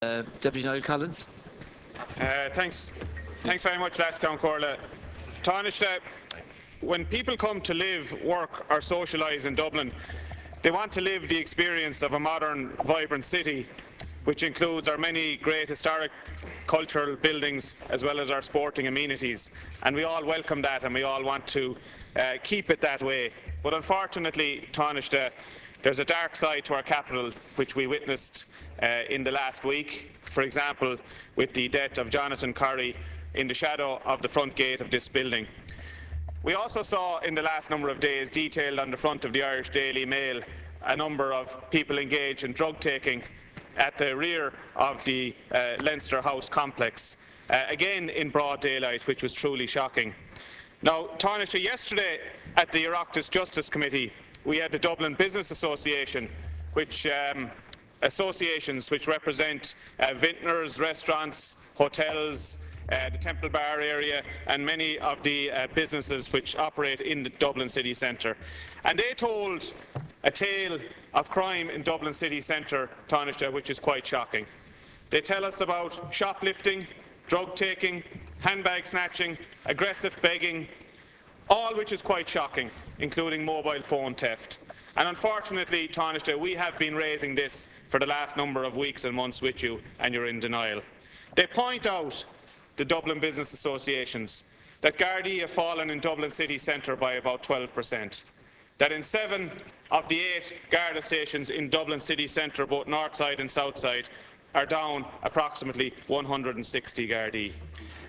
Deputy Niall Collins. Thanks very much, Lascon Corla. Tánaiste, when people come to live, work or socialise in Dublin, they want to live the experience of a modern, vibrant city, which includes our many great historic cultural buildings as well as our sporting amenities. And we all welcome that and we all want to keep it that way. But unfortunately, Tánaiste, there's a dark side to our capital which we witnessed in the last week. For example, with the death of Jonathan Curry in the shadow of the front gate of this building. We also saw in the last number of days, detailed on the front of the Irish Daily Mail, a number of people engaged in drug taking at the rear of the Leinster House complex, again in broad daylight, which was truly shocking. Now, Tánaiste, yesterday at the Oireachtas Justice Committee, we had the Dublin Business Association, which associations which represent vintners, restaurants, hotels, the Temple Bar area and many of the businesses which operate in the Dublin city centre. And they told a tale of crime in Dublin city centre, Tánaiste, which is quite shocking. They tell us about shoplifting, drug taking, handbag snatching, aggressive begging, all which is quite shocking, including mobile phone theft. And unfortunately, Tánaiste, we have been raising this for the last number of weeks and months with you, and you're in denial. They point out, the Dublin Business Associations, that Gardaí have fallen in Dublin city centre by about 12%. That in 7 of the 8 Garda stations in Dublin city centre, both north side and south side, are down approximately 160 Gardaí.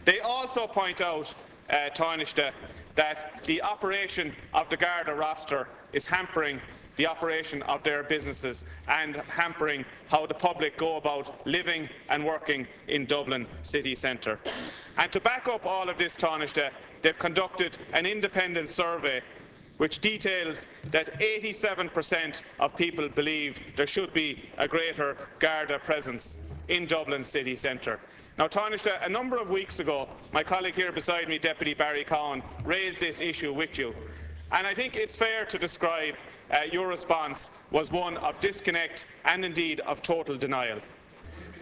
They also point out, Tánaiste, that the operation of the Garda roster is hampering the operation of their businesses and hampering how the public go about living and working in Dublin city centre. And to back up all of this, Tánaiste, they've conducted an independent survey which details that 87% of people believe there should be a greater Garda presence in Dublin city centre. Now, Tánaiste, a number of weeks ago, my colleague here beside me, Deputy Barry Cowan, raised this issue with you. And I think it's fair to describe your response was one of disconnect and indeed of total denial.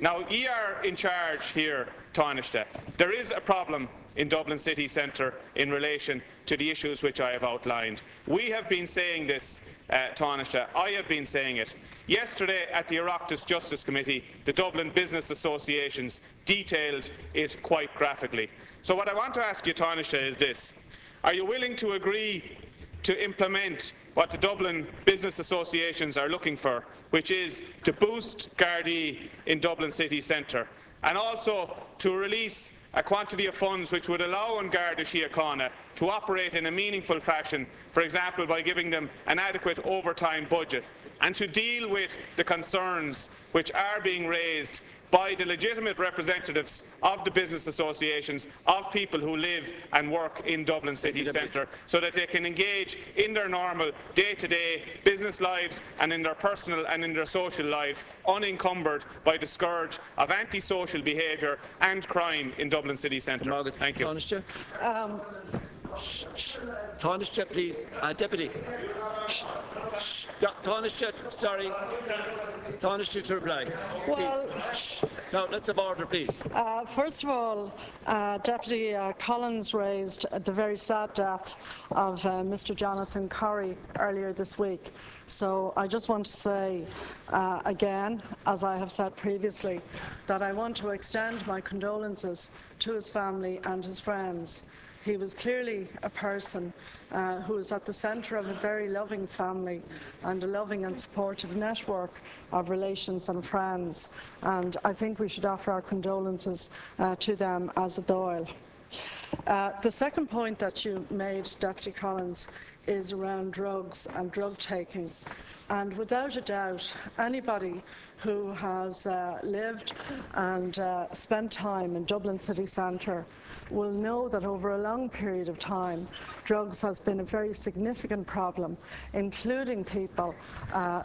Now, ye are in charge here, Tánaiste. There is a problem in Dublin city centre in relation to the issues which I have outlined. We have been saying this, Tánaiste. I have been saying it. Yesterday at the Oireachtas Justice Committee, the Dublin Business Associations detailed it quite graphically. So what I want to ask you, Tánaiste, is this. Are you willing to agree to implement what the Dublin Business Associations are looking for, which is to boost Gardaí in Dublin city centre, and also to release a quantity of funds which would allow an Garda Síochána to operate in a meaningful fashion, for example by giving them an adequate overtime budget, and to deal with the concerns which are being raised by the legitimate representatives of the business associations, of people who live and work in Dublin city centre, so that they can engage in their normal day-to-day business lives and in their personal and in their social lives, unencumbered by the scourge of antisocial behaviour and crime in Dublin city centre. Thank you. Tánaiste. Tánaiste, please. Deputy. Tánaiste, sorry. Tánaiste to reply. Well, now let's have order, please. First of all, Deputy Collins raised the very sad death of Mr. Jonathan Curry earlier this week. So I just want to say again, as I have said previously, that I want to extend my condolences to his family and his friends. He was clearly a person who was at the centre of a very loving family and a loving and supportive network of relations and friends, and I think we should offer our condolences to them as a Dáil. The second point that you made, Deputy Collins, is around drugs and drug taking. And without a doubt, anybody who has lived and spent time in Dublin city centre will know that over a long period of time, drugs has been a very significant problem, including people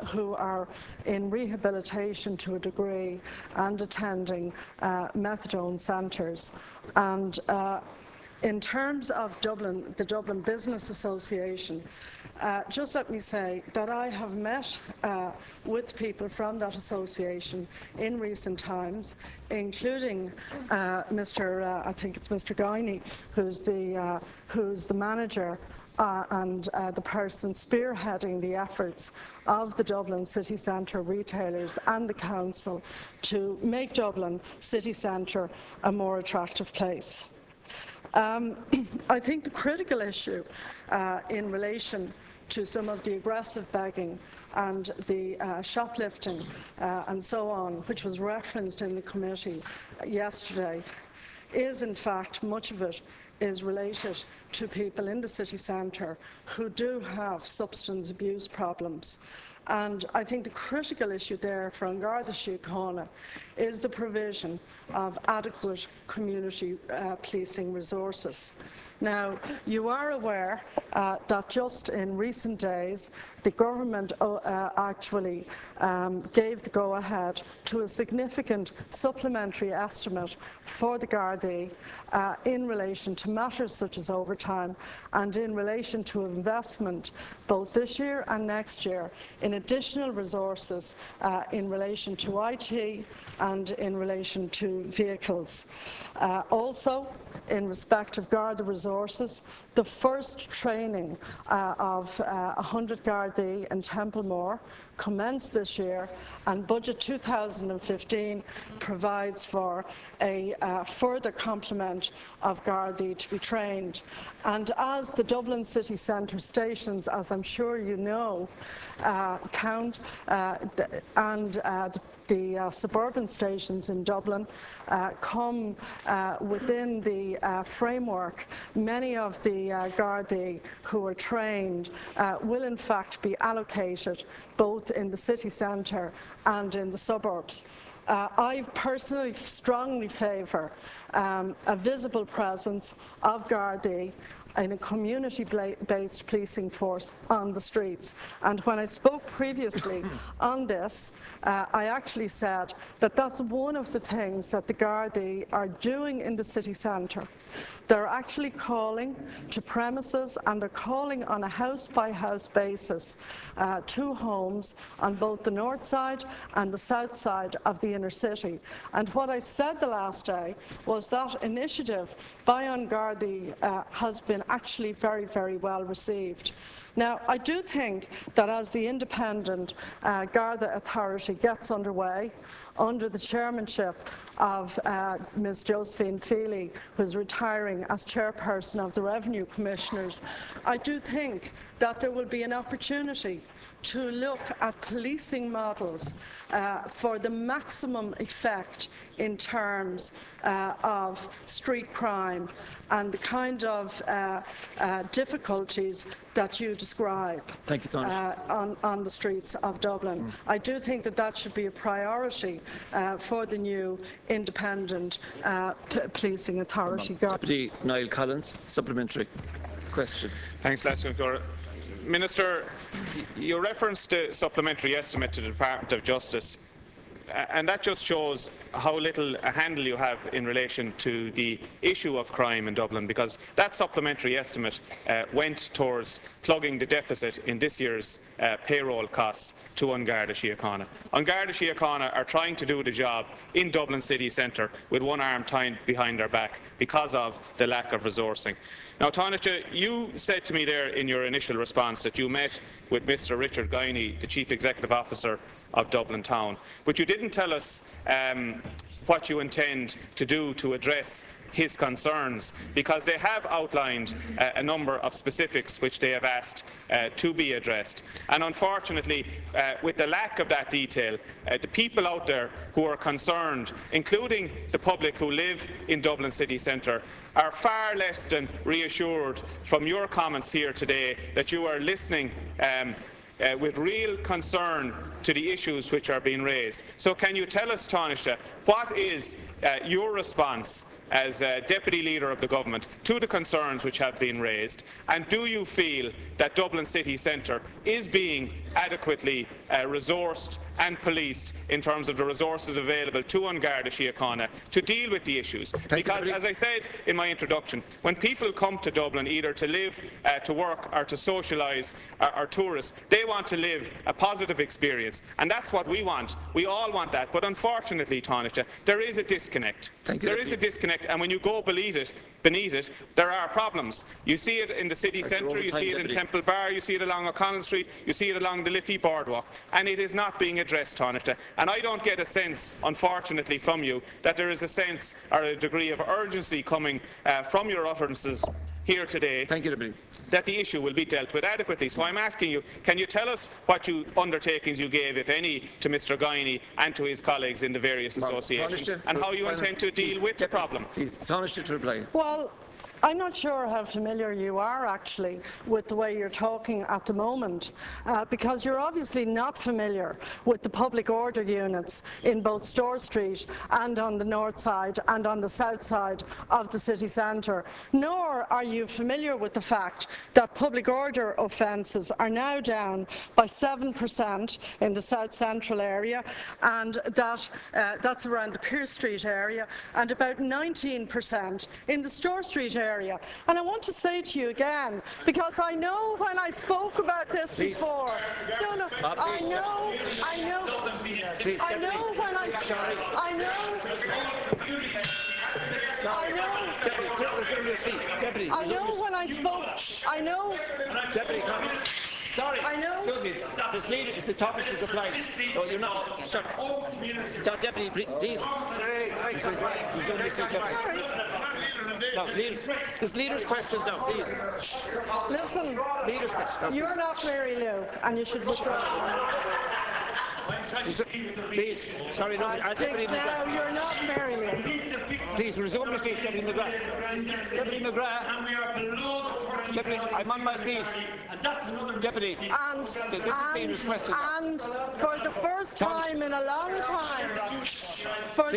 who are in rehabilitation to a degree and attending methadone centres. And In terms of Dublin, the Dublin Business Association, just let me say that I have met with people from that association in recent times, including I think it's Mr. Guiney, who's the manager and the person spearheading the efforts of the Dublin city centre retailers and the council to make Dublin city centre a more attractive place. I think the critical issue in relation to some of the aggressive begging and the shoplifting and so on, which was referenced in the committee yesterday, is in fact, much of it is related to people in the city centre who do have substance abuse problems. And I think the critical issue there for An Garda Síochána is the provision of adequate community policing resources. Now, you are aware that just in recent days, the government actually gave the go-ahead to a significant supplementary estimate for the Gardaí in relation to matters such as overtime and in relation to investment both this year and next year in additional resources in relation to IT and in relation to vehicles. Also, in respect of Garda resources, the first training of 100 Gardaí in Templemore commenced this year, and Budget 2015 provides for a further complement of Gardaí to be trained. And as the Dublin city centre stations, as I'm sure you know, count, and the suburban stations in Dublin come within the framework, many of the Gardaí who are trained will in fact be allocated both in the city centre and in the suburbs. I personally strongly favour a visible presence of Gardaí in a community-based policing force on the streets. And when I spoke previously on this, I actually said that that's one of the things that the Gardaí are doing in the city centre. They're actually calling to premises, and they're calling on a house-by-house basis to homes on both the north side and the south side of the inner city. And what I said the last day was that initiative by An Gardaí has been actually very, very well received. Now, I do think that as the independent Garda Authority gets underway, under the chairmanship of Ms Josephine Feely, who is retiring as chairperson of the Revenue Commissioners, I do think that there will be an opportunity to look at policing models for the maximum effect in terms of street crime and the kind of difficulties that you describe. Thank you, on the streets of Dublin. I do think that that should be a priority for the new independent policing authority. Deputy Niall Collins, supplementary question. Thanks, Lester. Minister, you referenced the supplementary estimate to the Department of Justice, and that just shows how little a handle you have in relation to the issue of crime in Dublin, because that supplementary estimate went towards plugging the deficit in this year's payroll costs to An Garda Síochána. An Garda Síochána are trying to do the job in Dublin city centre with one arm tied behind their back because of the lack of resourcing. Now, Tánaiste, you said to me there in your initial response that you met with Mr Richard Guiney, the Chief Executive Officer of Dublin Town, but you didn't tell us what you intend to do to address his concerns, because they have outlined a number of specifics which they have asked to be addressed. And unfortunately, with the lack of that detail, the people out there who are concerned, including the public who live in Dublin city centre, are far less than reassured from your comments here today that you are listening with real concern to the issues which are being raised. So can you tell us, Tánaiste, what is your response as Deputy Leader of the Government to the concerns which have been raised? And do you feel that Dublin City Centre is being adequately resourced and policed in terms of the resources available to An Garda Síochána to deal with the issues? Because, as I said in my introduction, when people come to Dublin either to live, to work or to socialise or tourists, they want to live a positive experience, and that's what we want. We all want that, but unfortunately, Tánaiste, there is a disconnect. There is a disconnect, and when you go beneath it, there are problems. You see it in the city centre, you see it in Temple Bar, you see it along O'Connell Street, you see it along the Liffey Boardwalk, and it is not being addressed, Tánaiste. And I don't get a sense, unfortunately, from you that there is a sense or a degree of urgency coming from your utterances here today that the issue will be dealt with adequately. So I'm asking you, can you tell us what undertakings you gave, if any, to Mr Guiney and to his colleagues in the various associations, and how you intend to deal with the problem? Tánaiste to reply. Well, I'm not sure how familiar you are actually with the way you're talking at the moment, because you're obviously not familiar with the public order units in both Store Street and on the north side and on the south side of the city centre, nor are you familiar with the fact that public order offences are now down by 7% in the south central area, and that's around the Pearse Street area, and about 19% in the Store Street area. And I want to say to you again, because I know when I spoke about this before, I know when I spoke, Sorry, I know. Excuse me. This leader is the topic is applied. No, you're not. Sorry. Deputy, please. No, this leader's questions now, please. Listen, Leader's questions. you're not Mary Lou, and you should withdraw. Please, sorry, no, Now you're not Mary Lou. Please resume your seat, Deputy McGrath. Deputy McGrath. And we are below the Deputy, I'm on my feet. And that's another Deputy. And for the first time in a long time, for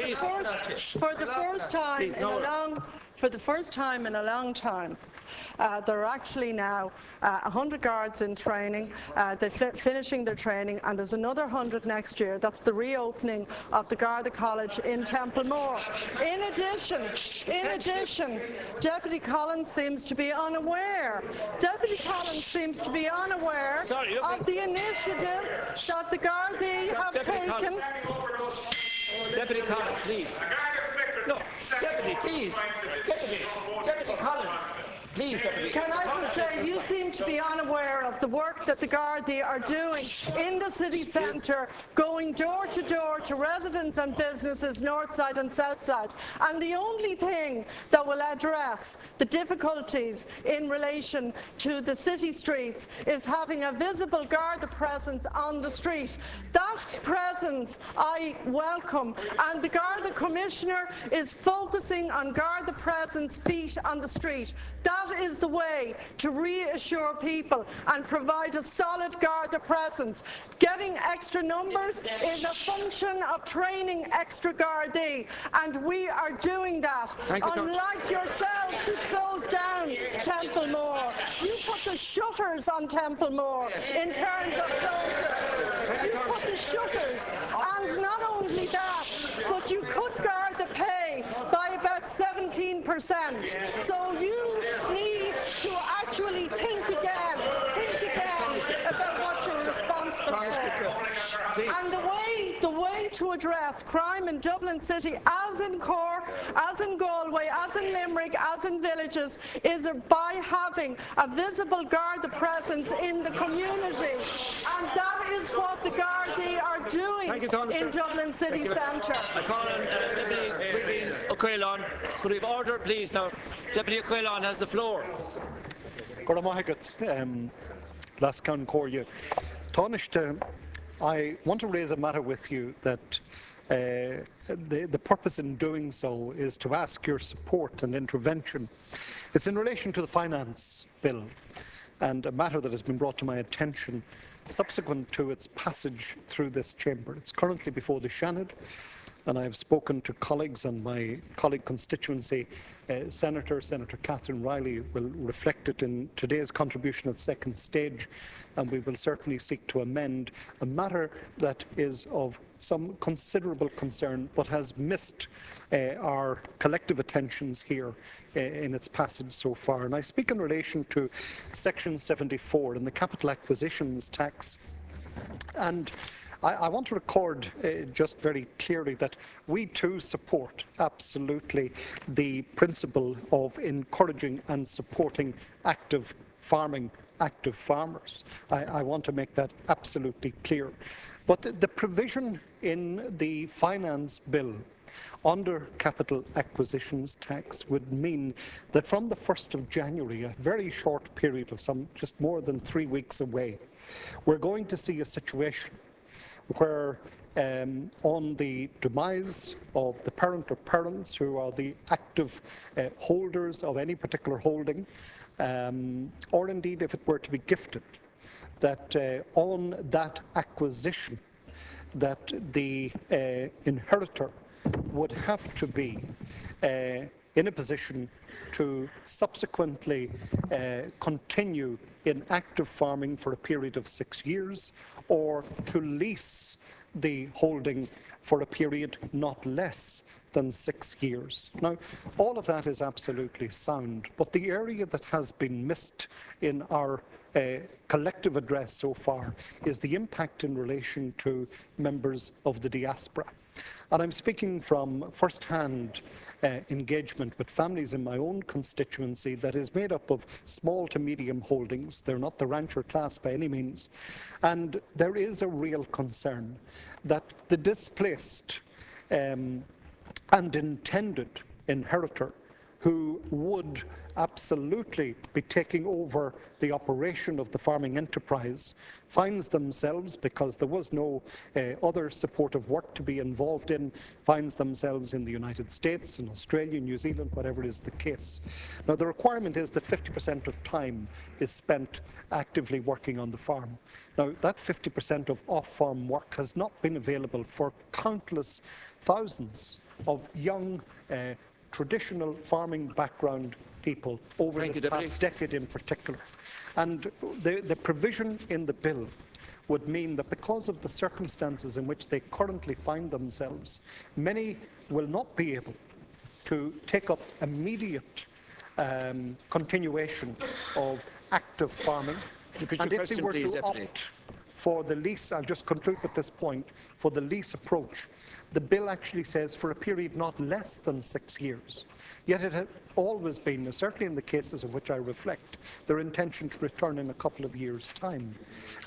the first time in a long time, there are actually now 100 guards in training. They're finishing their training, and there's another 100 next year. That's the reopening of the Garda College in Templemore. In addition, Deputy Collins seems to be unaware. Of the initiative that the Gardaí have taken. Deputy Collins, please. No, Deputy, please. Deputy Collins. Please, Deputy. Can I just say, you seem to be unaware of the work that the Gardaí are doing in the city centre, going door to door to residents and businesses, north side and south side. And the only thing that will address the difficulties in relation to the city streets is having a visible Garda presence on the street. That presence I welcome, and the Garda Commissioner is focusing on Garda presence, feet on the street. That is the way to reassure people and provide a solid Garda presence. Getting extra numbers is a function of training extra Gardaí, and we are doing that. Unlike yourselves who closed down Templemore, you put the shutters on Templemore in terms of closure. You put the shutters, and not only that, but you cut Garda pay by about 17%. So you need to actually think again about what you're responsible for. And the way to address crime in Dublin City, as in Cork, as in Galway, as in Limerick, as in villages, is by having a visible Garda presence in the community. And that is what the Gardaí are doing in Dublin City Centre. I call on Deputy O'Quillan. Could we have order, please? Now, Deputy O'Quillan has the floor. Tánaiste, I want to raise a matter with you that the purpose in doing so is to ask your support and intervention. It's in relation to the finance bill, and a matter that has been brought to my attention subsequent to its passage through this chamber. It's currently before the Seanad, and I've spoken to colleagues on my colleague constituency, Senator Catherine Riley will reflect it in today's contribution at second stage, and we will certainly seek to amend a matter that is of some considerable concern but has missed our collective attentions here in its passage so far. And I speak in relation to Section 74 and the capital acquisitions tax. And I want to record just very clearly that we too support absolutely the principle of encouraging and supporting active farming, active farmers. I want to make that absolutely clear. But the provision in the finance bill under capital acquisitions tax would mean that from the 1st of January, a very short period of just more than 3 weeks away, we're going to see a situation where on the demise of the parent or parents who are the active holders of any particular holding, or indeed if it were to be gifted, that on that acquisition, that the inheritor would have to be in a position to subsequently continue in active farming for a period of 6 years, or to lease the holding for a period not less than 6 years. Now, all of that is absolutely sound, but the area that has been missed in our collective address so far is the impact in relation to members of the diaspora. And I'm speaking from first-hand engagement with families in my own constituency that is made up of small to medium holdings. They're not the rancher class by any means. And there is a real concern that the displaced and intended inheritor who would absolutely be taking over the operation of the farming enterprise finds themselves, because there was no other supportive work to be involved in, finds themselves in the United States, in Australia, New Zealand, whatever is the case. Now, the requirement is that 50% of time is spent actively working on the farm. Now, that 50% of off-farm work has not been available for countless thousands of young traditional farming background people over this past decade in particular. And the provision in the bill would mean that because of the circumstances in which they currently find themselves, many will not be able to take up immediate continuation of active farming. And if they were to opt for the lease, I'll just conclude with this point, for the lease approach, the bill actually says for a period not less than 6 years. Yet it had always been, certainly in the cases of which I reflect, their intention to return in a couple of years' time.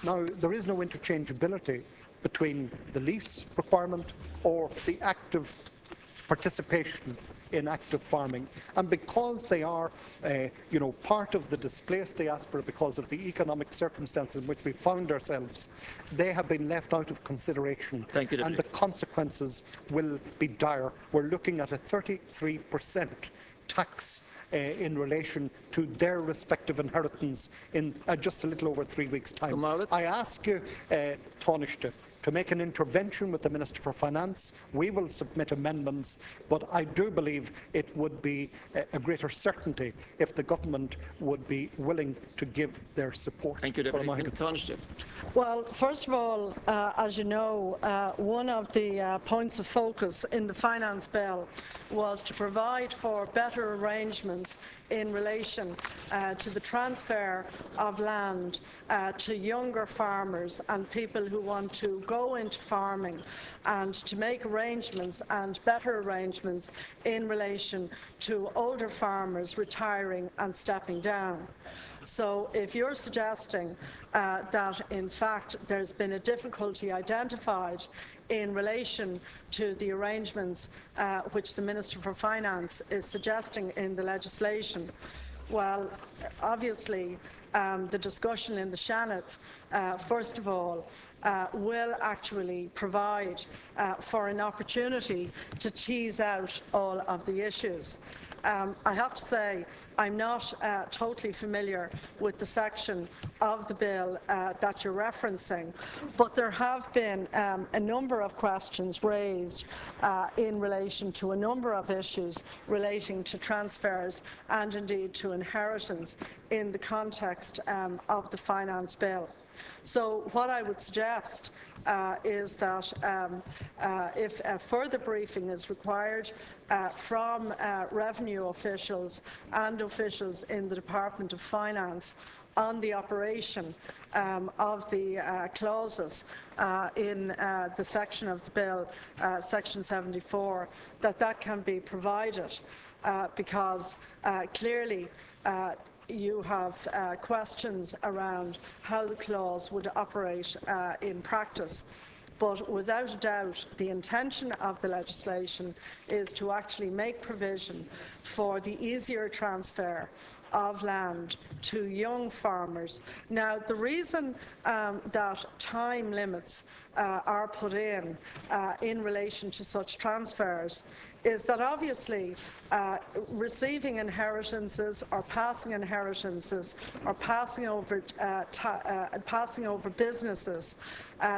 Now, there is no interchangeability between the lease requirement or the active participation in active farming. And because they are, part of the displaced diaspora, because of the economic circumstances in which we found ourselves, they have been left out of consideration. Thank you, and the consequences will be dire. We're looking at a 33% tax in relation to their respective inheritance in just a little over 3 weeks' time. I ask you, Tánaiste, to make an intervention with the Minister for Finance. We will submit amendments, but I do believe it would be a greater certainty if the government would be willing to give their support. Thank you, Deputy. Tánaiste. Well, first of all, as you know, one of the points of focus in the finance bill was to provide for better arrangements in relation to the transfer of land to younger farmers and people who want to go into farming, and to make arrangements and better arrangements in relation to older farmers retiring and stepping down. So if you're suggesting that in fact there's been a difficulty identified in relation to the arrangements which the Minister for Finance is suggesting in the legislation, well, obviously the discussion in the Seanad, first of all, will actually provide for an opportunity to tease out all of the issues. I have to say I'm not totally familiar with the section of the bill that you're referencing, but there have been a number of questions raised in relation to a number of issues relating to transfers and indeed to inheritance in the context of the finance bill. So what I would suggest is that if a further briefing is required from revenue officials and officials in the Department of Finance on the operation of the clauses in the section of the bill, section 74, that can be provided, because clearly you have questions around how the clause would operate in practice. But without a doubt, the intention of the legislation is to actually make provision for the easier transfer of land to young farmers. Now, the reason that time limits are put in relation to such transfers is that obviously receiving inheritances or passing inheritances or passing over businesses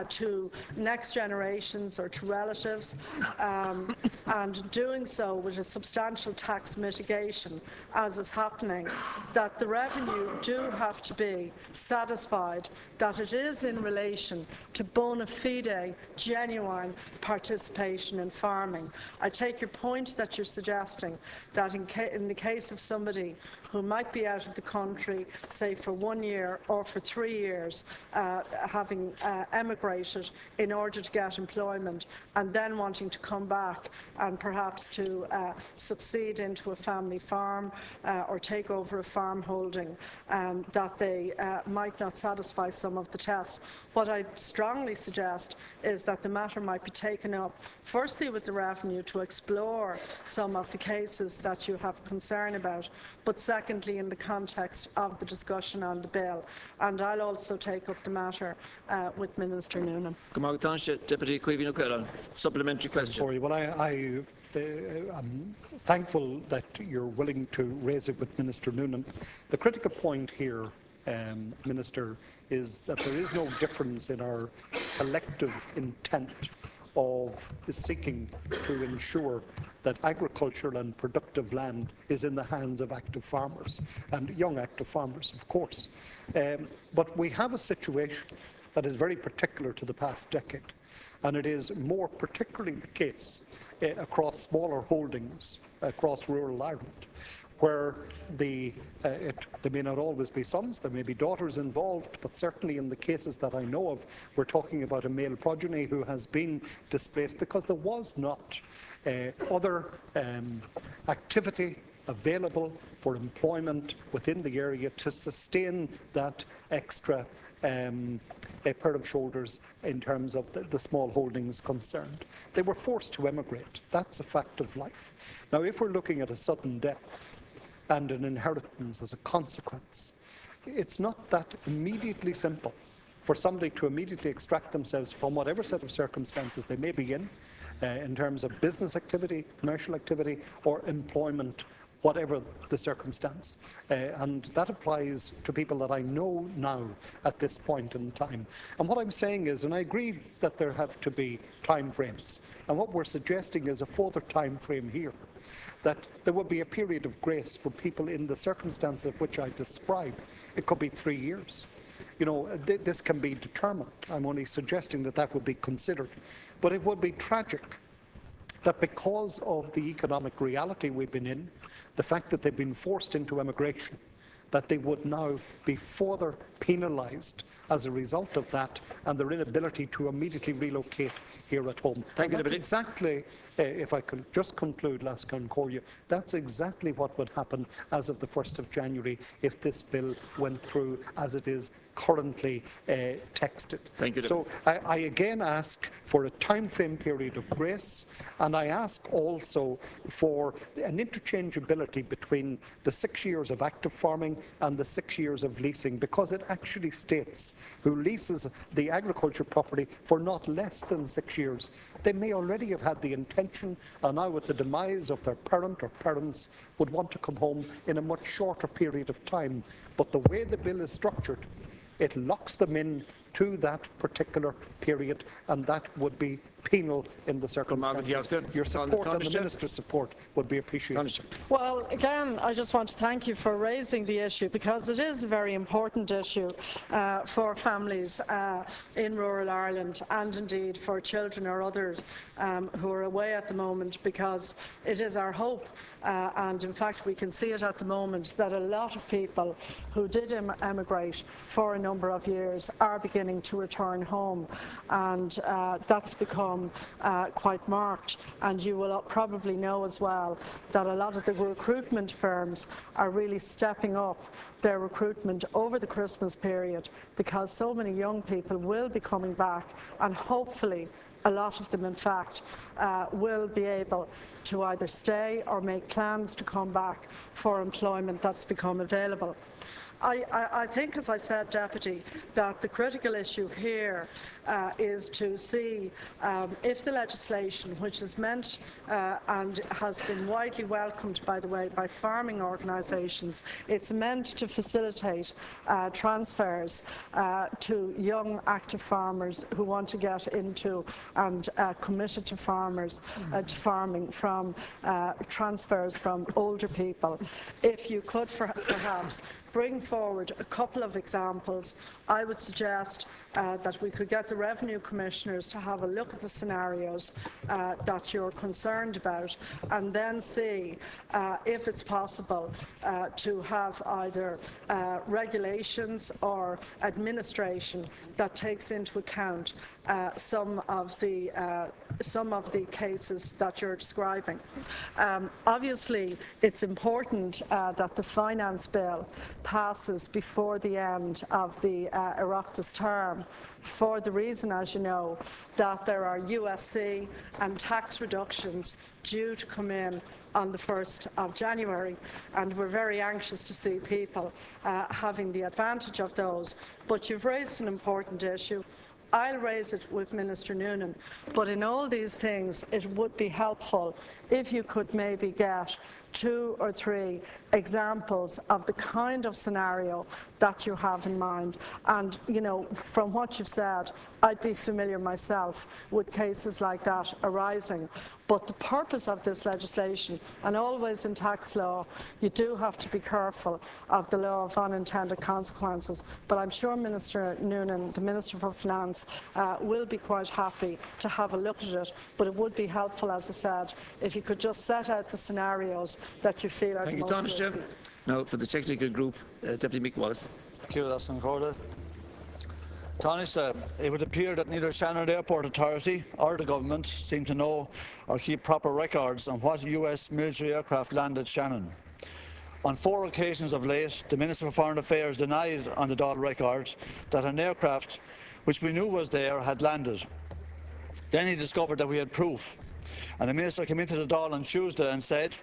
to next generations or to relatives, and doing so with a substantial tax mitigation, as is happening, that the revenue do have to be satisfied that it is in relation to bona fide, genuine participation in farming. I take your point that you're suggesting that in the case of somebody who might be out of the country, say for 1 year or for 3 years, having emigrated in order to get employment and then wanting to come back and perhaps to succeed into a family farm or take over a farm holding, that they might not satisfy some of the tests. What I strongly suggest is that the matter might be taken up firstly with the revenue to explore some of the cases that you have concern about, but secondly in the context of the discussion on the bill. And I'll also take up the matter with Minister Noonan. Deputy supplementary question. Sorry, well, I'm thankful that you're willing to raise it with Minister Noonan. The critical point here, Minister, is that there is no difference in our collective intent of seeking to ensure that agricultural and productive land is in the hands of active farmers, and young active farmers, of course. But we have a situation that is very particular to the past decade, and it is more particularly the case across smaller holdings across rural Ireland, where there may not always be sons, there may be daughters involved, but certainly in the cases that I know of, we're talking about a male progeny who has been displaced because there was not other activity available for employment within the area to sustain that extra pair of shoulders in terms of the small holdings concerned. They were forced to emigrate. That's a fact of life. Now, if we're looking at a sudden death and an inheritance as a consequence, it's not that immediately simple for somebody to immediately extract themselves from whatever set of circumstances they may be in terms of business activity, commercial activity, or employment, whatever the circumstance. And that applies to people that I know now at this point in time. And what I'm saying is, and I agree that there have to be time frames, and what we're suggesting is a further time frame here, that there will be a period of grace for people in the circumstances of which I describe. It could be 3 years. You know, this can be determined. I'm only suggesting that that would be considered. But it would be tragic that because of the economic reality we've been in, the fact that they've been forced into emigration, that they would now be further penalised as a result of that and their inability to immediately relocate here at home. Thank you, that's exactly, if I could just conclude, Lascan Cordia, that's exactly what would happen as of the 1st of January if this bill went through as it is currently texted. Thank you. So I again ask for a time frame period of grace, and I ask also for an interchangeability between the 6 years of active farming and the 6 years of leasing, because it actually states who leases the agriculture property for not less than 6 years. They may already have had the intention, and now with the demise of their parent or parents, would want to come home in a much shorter period of time. But the way the bill is structured, it locks them in to that particular period, and that would be penal in the circumstances. Your support and the Minister's support would be appreciated. Well, again, I just want to thank you for raising the issue, because it is a very important issue for families in rural Ireland, and indeed for children or others who are away at the moment, because it is our hope, and in fact we can see it at the moment, that a lot of people who did emigrate for a number of years are beginning to return home, and that's become quite marked. And you will probably know as well that a lot of the recruitment firms are really stepping up their recruitment over the Christmas period, because so many young people will be coming back, and hopefully a lot of them in fact will be able to either stay or make plans to come back for employment that's become available. I think, as I said, Deputy, that the critical issue here is to see if the legislation, which is meant and has been widely welcomed, by the way, by farming organisations, it's meant to facilitate transfers to young active farmers who want to get into and committed to farming from transfers from older people. If you could perhaps bring forward a couple of examples, I would suggest that we could get the Revenue Commissioners to have a look at the scenarios that you're concerned about, and then see if it's possible to have either regulations or administration that takes into account some of the cases that you're describing. Obviously, it's important that the finance bill passes before the end of the Oireachtas term, for the reason, as you know, that there are USC and tax reductions due to come in on the 1st of January, and we're very anxious to see people having the advantage of those. But you've raised an important issue. I'll raise it with Minister Noonan, but in all these things it would be helpful if you could maybe get 2 or 3 examples of the kind of scenario that you have in mind. And, you know, from what you've said, I'd be familiar myself with cases like that arising. But the purpose of this legislation, and always in tax law, you do have to be careful of the law of unintended consequences. But I'm sure Minister Noonan, the Minister for Finance, will be quite happy to have a look at it. But it would be helpful, as I said, if you could just set out the scenarios that you feel are the most risky. Now, for the technical group, Deputy Mick Wallace. Thank you, Lásán Comhairle. Tánaiste, it would appear that neither Shannon Airport Authority or the government seem to know or keep proper records on what US military aircraft landed Shannon. On 4 occasions of late, the Minister for Foreign Affairs denied on the Dáil record that an aircraft which we knew was there had landed. Then he discovered that we had proof, and the Minister came into the Dáil on Tuesday and said,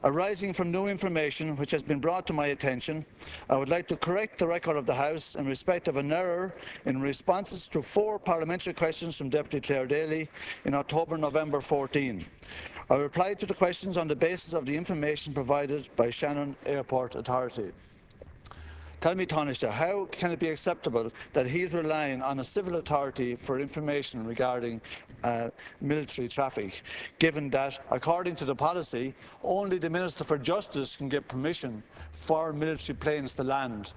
"Arising from new information which has been brought to my attention, I would like to correct the record of the House in respect of an error in responses to 4 parliamentary questions from Deputy Clare Daly in October-November 14. I replied to the questions on the basis of the information provided by Shannon Airport Authority." Tell me, Tánaiste, how can it be acceptable that he is relying on a civil authority for information regarding military traffic, given that, according to the policy, only the Minister for Justice can give permission for military planes to land?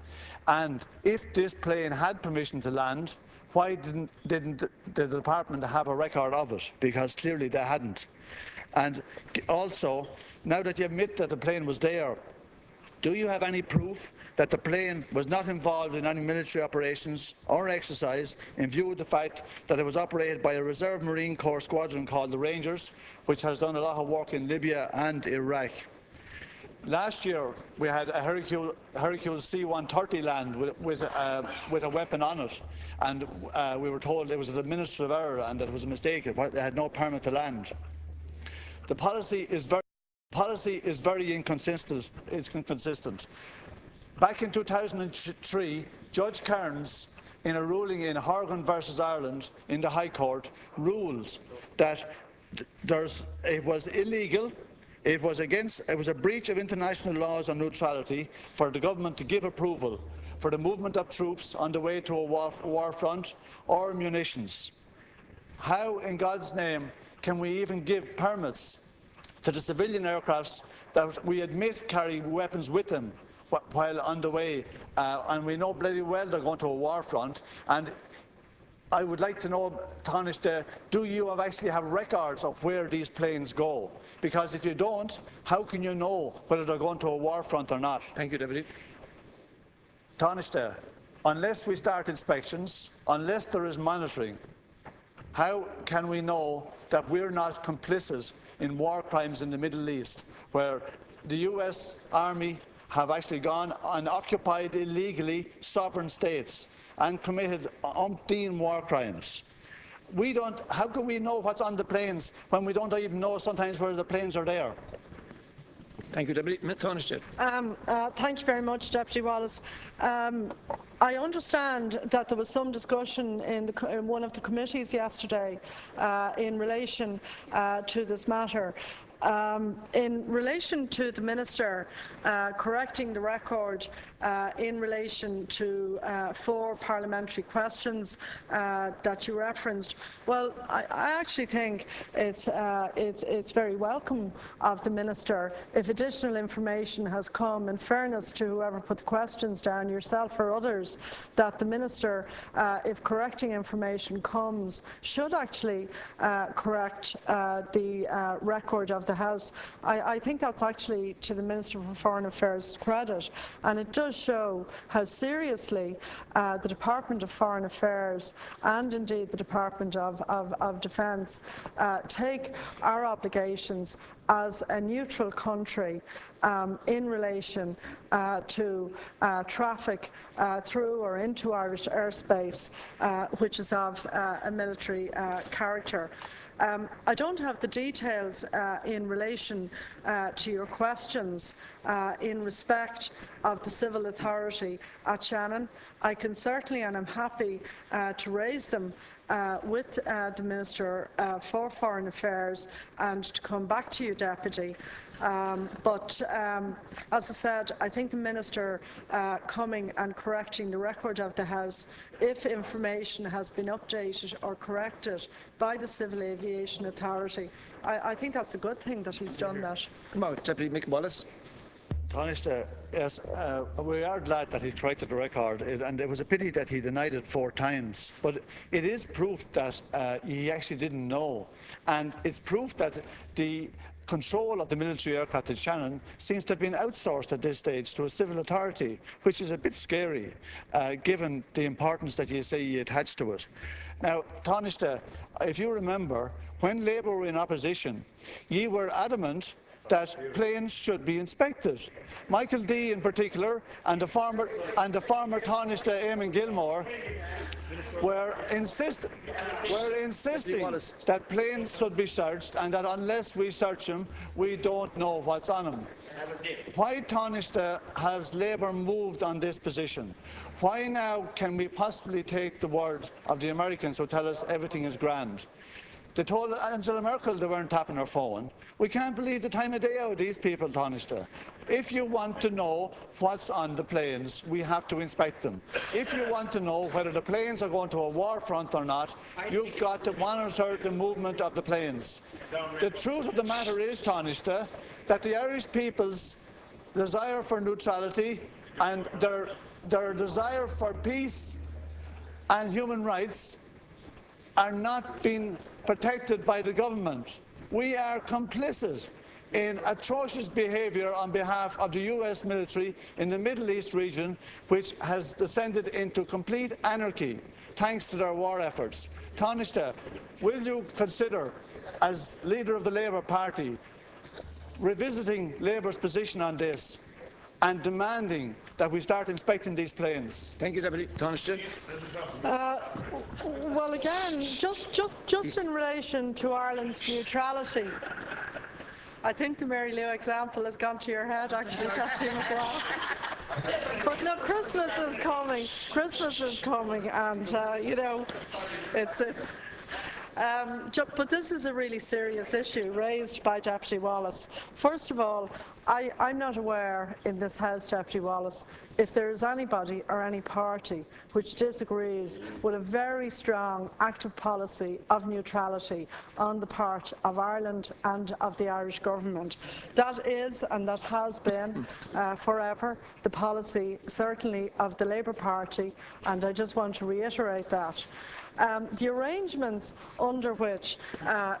And if this plane had permission to land, why didn't the department have a record of it? Because clearly they hadn't. And also, now that you admit that the plane was there, do you have any proof that the plane was not involved in any military operations or exercise, in view of the fact that it was operated by a Reserve Marine Corps squadron called the Rangers, which has done a lot of work in Libya and Iraq? Last year, we had a Hercule C-130 land with a weapon on it, and we were told it was an administrative error and that it was a mistake. They had no permit to land. The policy is very inconsistent. It's inconsistent. Back in 2003, Judge Cairns, in a ruling in Horgan versus Ireland in the High Court, ruled that it was illegal. It was a breach of international laws on neutrality for the government to give approval for the movement of troops on the way to a war front or munitions. How, in God's name, can we even give permits to the civilian aircrafts that we admit carry weapons with them while on the way, and we know bloody well they're going to a war front? And I would like to know, Tánaiste, do you actually have records of where these planes go? Because if you don't, how can you know whether they're going to a war front or not? Thank you, Deputy. Tánaiste, unless we start inspections, unless there is monitoring, how can we know that we're not complicit in war crimes in the Middle East, where the US Army have actually gone and occupied illegally sovereign states and committed umpteen war crimes? How can we know what's on the planes when we don't even know sometimes where the planes are there? Thank you, Deputy. Tánaiste. Thank you very much, Deputy Wallace. I understand that there was some discussion in one of the committees yesterday in relation to this matter. In relation to the Minister correcting the record in relation to 4 parliamentary questions that you referenced, well, I actually think it's very welcome of the Minister if additional information has come, in fairness to whoever put the questions down, yourself or others, that the Minister, if correcting information comes, should actually correct the record of the House. I think that's actually to the Minister for Foreign Affairs' credit, and it does show how seriously the Department of Foreign Affairs and indeed the Department of Defence take our obligations as a neutral country in relation to traffic through or into Irish airspace, which is of a military character. I don't have the details in relation to your questions in respect of the civil authority at Shannon. I can certainly, and I'm happy to raise them with the Minister for Foreign Affairs and to come back to you, Deputy. But as I said, I think the Minister coming and correcting the record of the House, if information has been updated or corrected by the Civil Aviation Authority, I think that's a good thing that he's done that. Come on, Deputy Mick Wallace. Tánaiste, yes, we are glad that he corrected the record, and it was a pity that he denied it 4 times. But it is proof that he actually didn't know, and it's proof that the control of the military aircraft at Shannon seems to have been outsourced at this stage to a civil authority, which is a bit scary, given the importance that you say you attach to it. Now, Tánaiste, if you remember, when Labour were in opposition, ye were adamant that planes should be inspected. Michael D in particular and the former Tánaiste Eamon Gilmore were insisting that planes should be searched, and that unless we search them, we don't know what's on them. Why, Tánaiste, has Labour moved on this position? Why now can we possibly take the word of the Americans who tell us everything is grand? They told Angela Merkel they weren't tapping her phone. We can't believe the time of day out of these people, Tánaiste. If you want to know what's on the planes, we have to inspect them. If you want to know whether the planes are going to a war front or not, you've got to monitor the movement of the planes. The truth of the matter is, Tánaiste, that the Irish people's desire for neutrality and their desire for peace and human rights are not being protected by the government. We are complicit in atrocious behaviour on behalf of the US military in the Middle East region, which has descended into complete anarchy thanks to their war efforts. Tánaiste, will you consider, as leader of the Labour Party, revisiting Labour's position on this and demanding that we start inspecting these planes? Thank you, Deputy. Tánaiste. Well, again, just in relation to Ireland's neutrality, I think the Mary Lou example has gone to your head, actually, Deputy McGrath. But look, Christmas is coming. Christmas is coming, and you know, but this is a really serious issue raised by Deputy Wallace. First of all, I'm not aware in this House, Deputy Wallace, if there is anybody or any party which disagrees with a very strong active policy of neutrality on the part of Ireland and of the Irish government. That is, and that has been forever, the policy certainly of the Labour Party, and I just want to reiterate that. The arrangements under which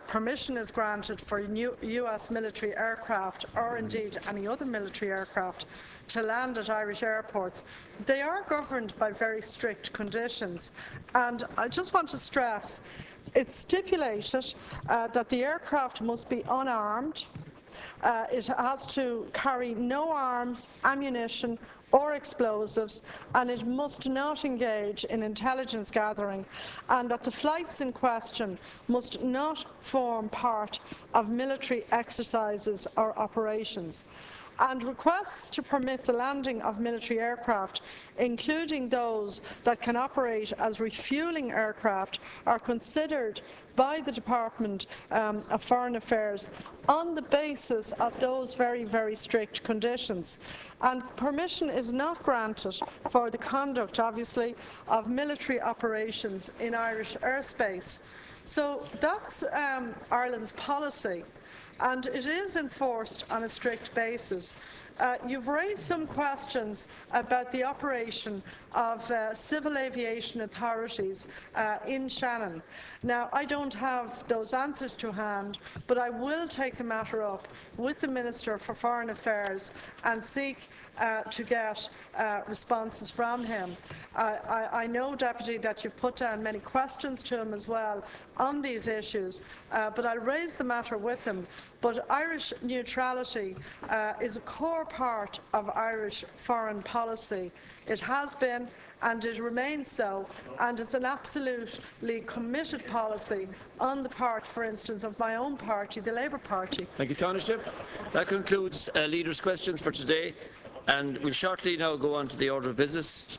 permission is granted for US military aircraft, or indeed any other military aircraft, to land at Irish airports, they are governed by very strict conditions. And I just want to stress, it's stipulated that the aircraft must be unarmed. It has to carry no arms, ammunition, or explosives, and it must not engage in intelligence gathering, and that the flights in question must not form part of military exercises or operations. And requests to permit the landing of military aircraft, including those that can operate as refuelling aircraft, are considered by the Department of Foreign Affairs on the basis of those very, very strict conditions. And permission is not granted for the conduct, obviously, of military operations in Irish airspace. So that's Ireland's policy, and it is enforced on a strict basis. You've raised some questions about the operation of civil aviation authorities in Shannon. Now, I don't have those answers to hand, but I will take the matter up with the Minister for Foreign Affairs and seek to get responses from him. I know, Deputy, that you've put down many questions to him as well on these issues, but I'll raise the matter with him. But Irish neutrality is a core part of Irish foreign policy. It has been, and it remains so, and it's an absolutely committed policy on the part, for instance, of my own party, the Labour Party. Thank you, Tánaiste. That concludes leaders' questions for today, and we'll shortly now go on to the order of business.